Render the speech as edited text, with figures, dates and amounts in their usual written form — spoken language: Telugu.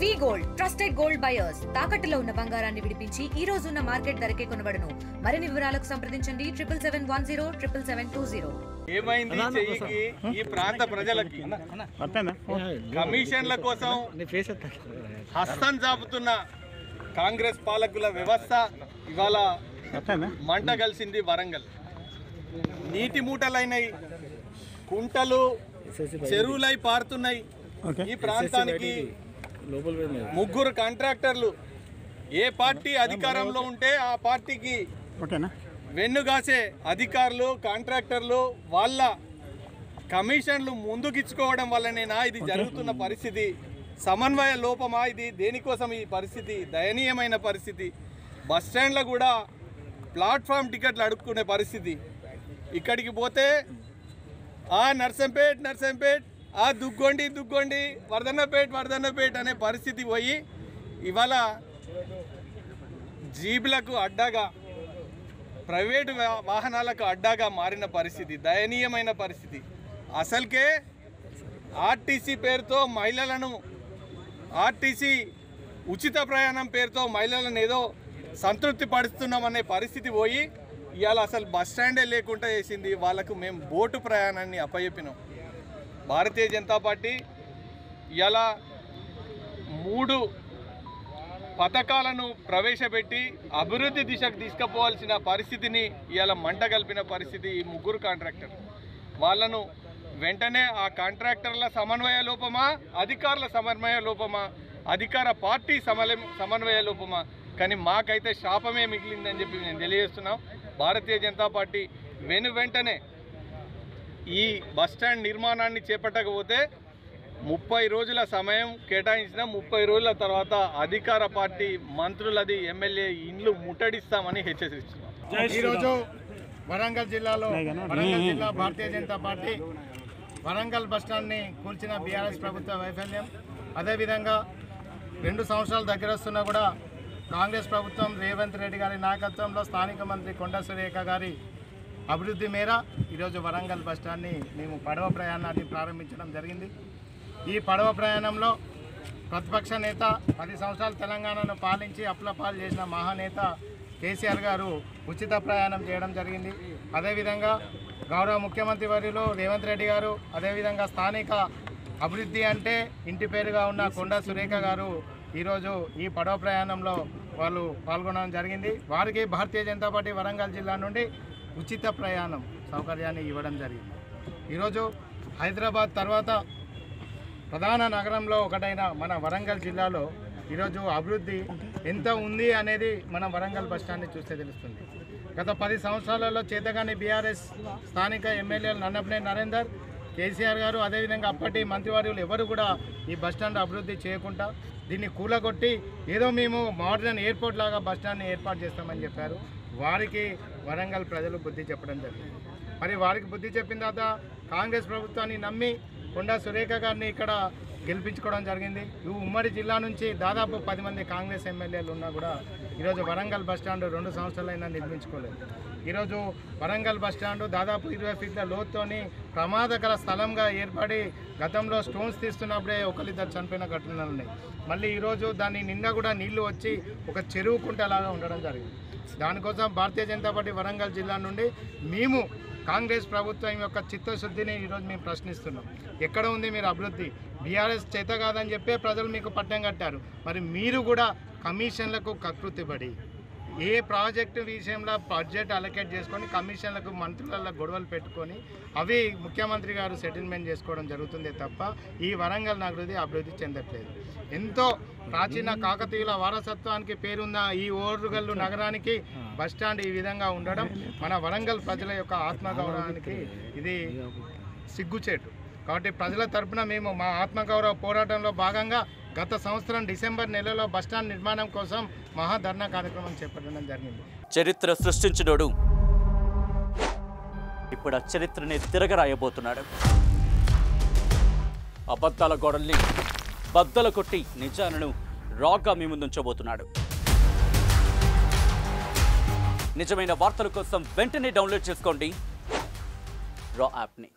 వి గోల్డ్ ట్రస్టెడ్ గోల్డ్ బయర్స్ తాకట్టులో ఉన్న బంగారాన్ని విడిపించి ఈ రోజు ఉన్న మార్కెట్ ధరకే కొనబడును. మరిన్ని వివరాలకు సంప్రదించండి 7710 ఏమైంది చెయ్యికి ఈ ప్రాంత ప్రజలకి కమిషన్ల కోసం హస్తం చాపుతున్న కాంగ్రెస్ పాలకుల వ్యవస్థ ఇవాళ మంట కలిసింది. వరంగల్ నీటి మూటలైనవి, కుంటలు చెరువులై పారుతున్నాయి. ఈ ప్రాంతానికి ముగ్గురు కాంట్రాక్టర్లు ఏ పార్టీ అధికారంలో ఉంటే ఆ పార్టీకి వెన్నుగాసే అధికారులు, కాంట్రాక్టర్లు వాళ్ళ కమిషన్లు ముందుకిచ్చుకోవడం వల్లనేనా ఇది జరుగుతున్న పరిస్థితి? సమన్వయ లోపమా ఇది? దేనికోసం ఈ పరిస్థితి? దయనీయమైన పరిస్థితి. బస్టాండ్లో కూడా ప్లాట్ఫామ్ టికెట్లు అడుక్కునే పరిస్థితి. ఇక్కడికి పోతే నర్సంపేట్, దుగ్గొండి, వర్ధన్నపేట్ అనే పరిస్థితి పోయి ఇవాళ జీబులకు అడ్డాగా, ప్రైవేటు వాహనాలకు అడ్డాగా మారిన పరిస్థితి, దయనీయమైన పరిస్థితి. అసలుకే ఆర్టీసీ పేరుతో మహిళలను, ఆర్టీసీ ఉచిత ప్రయాణం పేరుతో మహిళలను ఏదో సంతృప్తి పడుతున్నామనే పరిస్థితి పోయి ఇవాళ అసలు బస్ స్టాండే లేకుండా చేసింది. వాళ్ళకు మేము బోటు ప్రయాణాన్ని అప్పచెప్పినాం. భారతీయ జనతా పార్టీ ఇవాళ 3 పథకాలను ప్రవేశపెట్టి అభివృద్ధి దిశకు తీసుకుపోవాల్సిన పరిస్థితిని ఇవాళ మంట కలిపిన పరిస్థితి. ఈ ముగ్గురు కాంట్రాక్టర్ వాళ్ళను వెంటనే ఆ కాంట్రాక్టర్ల సమన్వయ లోపమా, అధికారుల సమన్వయ లోపమా, అధికార పార్టీ సమన్వయ లోపమా? కానీ మాకైతే శాపమే మిగిలిందని చెప్పి నేను తెలియజేస్తున్నాం. భారతీయ జనతా పార్టీ వెంటనే ఈ బస్టాండ్ నిర్మాణాన్ని చేపట్టకపోతే 30 రోజుల సమయం కేటాయించిన 30 రోజుల తర్వాత అధికార పార్టీ మంత్రులది, ఎమ్మెల్యే ఇండ్లు ముట్టడిస్తామని హెచ్చరిస్తున్నాం. ఈరోజు వరంగల్ జిల్లాలో భారతీయ జనతా పార్టీ వరంగల్ బస్టాండ్ని కూల్చిన బీఆర్ఎస్ ప్రభుత్వ వైఫల్యం, అదేవిధంగా 2 సంవత్సరాలు దగ్గర వస్తున్నా కూడా కాంగ్రెస్ ప్రభుత్వం రేవంత్ రెడ్డి గారి నాయకత్వంలో స్థానిక మంత్రి కొండ సురేఖ గారి అభివృద్ధి మేర ఈరోజు వరంగల్ బస్టాండ్ని మేము పడవ ప్రయాణాన్ని ప్రారంభించడం జరిగింది. ఈ పడవ ప్రయాణంలో ప్రతిపక్ష నేత 10 సంవత్సరాలు తెలంగాణను పాలించి అప్పులపాలు చేసిన మహానేత కేసీఆర్ గారు ఉచిత ప్రయాణం చేయడం జరిగింది. అదేవిధంగా గౌరవ ముఖ్యమంత్రి వర్యులు రేవంత్ రెడ్డి గారు, అదేవిధంగా స్థానిక అభివృద్ధి అంటే ఇంటి పేరుగా ఉన్న కొండ సురేఖ గారు ఈరోజు ఈ పడవ ప్రయాణంలో వాళ్ళు పాల్గొనడం జరిగింది. వారికి భారతీయ జనతా పార్టీ వరంగల్ జిల్లా నుండి ఉచిత ప్రయాణం సౌకర్యాన్ని ఇవ్వడం జరిగింది. ఈరోజు హైదరాబాద్ తర్వాత ప్రధాన నగరంలో ఒకటైన మన వరంగల్ జిల్లాలో ఈరోజు అభివృద్ధి ఎంత ఉంది అనేది మన వరంగల్ బస్టాండ్ని చూస్తే తెలుస్తుంది. గత 10 సంవత్సరాలలో చేతగాని బీఆర్ఎస్ స్థానిక ఎమ్మెల్యేలు నన్నపనేని నరేందర్, కేసీఆర్ గారు, అదేవిధంగా అప్పటి మంత్రివర్యులు ఎవరు కూడా ఈ బస్టాండ్ అభివృద్ధి చేయకుండా దీన్ని కూలగొట్టి ఏదో మేము మోడర్న్ ఎయిర్పోర్ట్ లాగా బస్టాండ్ని ఏర్పాటు చేస్తామని చెప్పారు. వారికి వరంగల్ ప్రజలు బుద్ధి చెప్పడం జరిగింది. మరి వారికి బుద్ధి చెప్పిన తర్వాత కాంగ్రెస్ ప్రభుత్వాన్ని నమ్మి కొండా సురేఖ గారిని ఇక్కడ గెలిపించుకోవడం జరిగింది. ఈ ఉమ్మడి జిల్లా నుంచి దాదాపు 10 మంది కాంగ్రెస్ ఎమ్మెల్యేలు ఉన్నా కూడా ఈరోజు వరంగల్ బస్టాండ్ 2 సంవత్సరాలైనా నిర్మించుకోలేదు. ఈరోజు వరంగల్ బస్టాండు దాదాపు 20 ఫీట్ల లోతుతోని ప్రమాదకర స్థలంగా ఏర్పడి గతంలో స్టోన్స్ తీస్తున్నప్పుడే 1-2 చనిపోయిన ఘటనలు ఉన్నాయి. మళ్ళీ ఈరోజు దాని నిండా కూడా నీళ్లు వచ్చి ఒక చెరువు కుంటలాగా ఉండడం జరిగింది. దానికోసం భారతీయ జనతా పార్టీ వరంగల్ జిల్లా నుండి మేము కాంగ్రెస్ ప్రభుత్వం యొక్క చిత్తశుద్ధిని ఈరోజు మేము ప్రశ్నిస్తున్నాం. ఎక్కడ ఉంది మీరు అభివృద్ధి? బీఆర్ఎస్ చేత కాదని చెప్పే ప్రజలు మీకు పట్టం కట్టారు. మరి మీరు కూడా కమిషన్లకు కకృతిపడి ఏ ప్రాజెక్టు విషయంలో బడ్జెట్ అలొకేట్ చేసుకొని కమిషన్లకు మంత్రుల గొడవలు పెట్టుకొని అవి ముఖ్యమంత్రి గారు సెటిల్మెంట్ చేసుకోవడం జరుగుతుందే తప్ప ఈ వరంగల్ నగరం అభివృద్ధి చెందట్లేదు. ఎంతో ప్రాచీన కాకతీయుల వారసత్వానికి పేరున్న ఈ ఓరుగల్లు నగరానికి బస్టాండ్ ఈ విధంగా ఉండడం మన వరంగల్ ప్రజల యొక్క ఆత్మగౌరవానికి ఇది సిగ్గుచేటు. కాబట్టి ప్రజల తరపున మేము మా ఆత్మగౌరవ పోరాటంలో భాగంగా గత సంవత్సరం డిసెంబర్ నెలలో బస్టాండ్ నిర్మాణం కోసం మహాధర్నా కార్యక్రమం చేపట్టడం జరిగింది. చరిత్ర సృష్టించినోడు ఇప్పుడు ఆ చరిత్రని తిరగరాయబోతున్నాడు. అబద్ధాల గోడల్ని బద్దలు కొట్టి నిజాలను రాగా మీ ముందుంచబోతున్నాడు. నిజమైన వార్తల కోసం వెంటనే డౌన్లోడ్ చేసుకోండి రా యాప్ని.